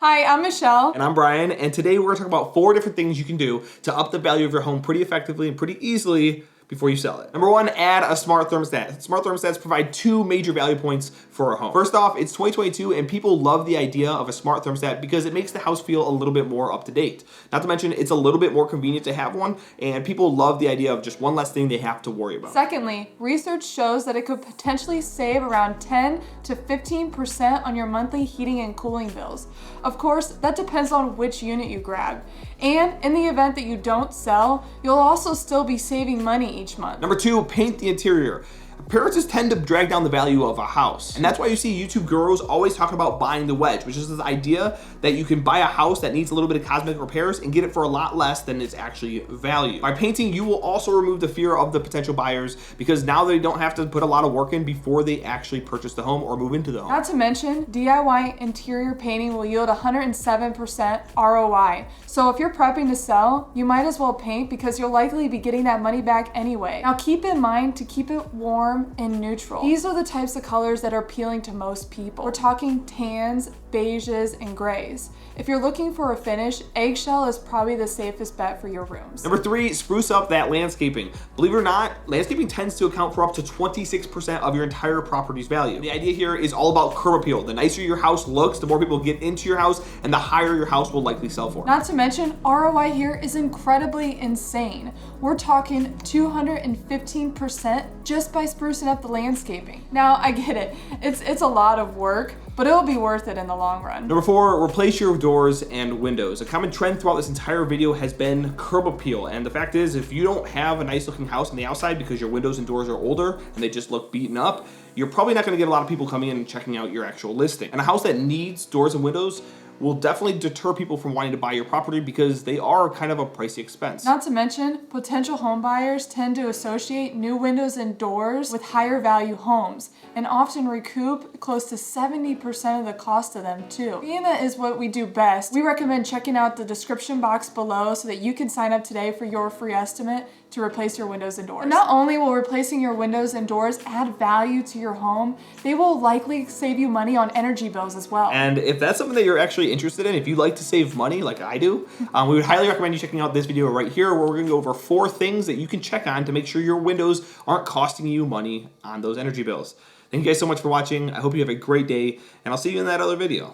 Hi, I'm Michelle. And I'm Brian, and today we're going to talk about 4 different things you can do to up the value of your home pretty effectively and pretty easily before you sell it. Number 1, add a smart thermostat. Smart thermostats provide 2 major value points for a home. First off, it's 2022 and people love the idea of a smart thermostat because it makes the house feel a little bit more up to date. Not to mention, it's a little bit more convenient to have one, and people love the idea of just one less thing they have to worry about. Secondly, research shows that it could potentially save around 10 to 15% on your monthly heating and cooling bills. Of course, that depends on which unit you grab. And in the event that you don't sell, you'll also still be saving money each month. Number 2, paint the interior. Appearances tend to drag down the value of a house. And that's why you see YouTube gurus always talking about buying the wedge, which is this idea that you can buy a house that needs a little bit of cosmetic repairs and get it for a lot less than it's actually valued. By painting, you will also remove the fear of the potential buyers because now they don't have to put a lot of work in before they actually purchase the home or move into the home. Not to mention, DIY interior painting will yield 107% ROI. So if you're prepping to sell, you might as well paint because you'll likely be getting that money back anyway. Now keep in mind to keep it warm and neutral. These are the types of colors that are appealing to most people. We're talking tans, beiges, and grays. If you're looking for a finish, eggshell is probably the safest bet for your rooms. Number 3, spruce up that landscaping. Believe it or not, landscaping tends to account for up to 26% of your entire property's value. The idea here is all about curb appeal. The nicer your house looks, the more people get into your house, and the higher your house will likely sell for. Not to mention, ROI here is incredibly insane. We're talking 215% just by sprucing up the landscaping. Now, I get it. It's a lot of work, but it'll be worth it in the long run. Number 4, replace your doors and windows. A common trend throughout this entire video has been curb appeal. And the fact is, if you don't have a nice looking house on the outside because your windows and doors are older and they just look beaten up, you're probably not gonna get a lot of people coming in and checking out your actual listing. And a house that needs doors and windows will definitely deter people from wanting to buy your property because they are kind of a pricey expense. Not to mention, potential home buyers tend to associate new windows and doors with higher value homes and often recoup close to 70% of the cost of them too. Being that is what we do best, we recommend checking out the description box below so that you can sign up today for your free estimate to replace your windows and doors. And not only will replacing your windows and doors add value to your home, they will likely save you money on energy bills as well. And if that's something that you're actually interested in, if you like to save money like I do, we would highly recommend you checking out this video right here where we're gonna go over 4 things that you can check on to make sure your windows aren't costing you money on those energy bills. Thank you guys so much for watching. I hope you have a great day, and I'll see you in that other video.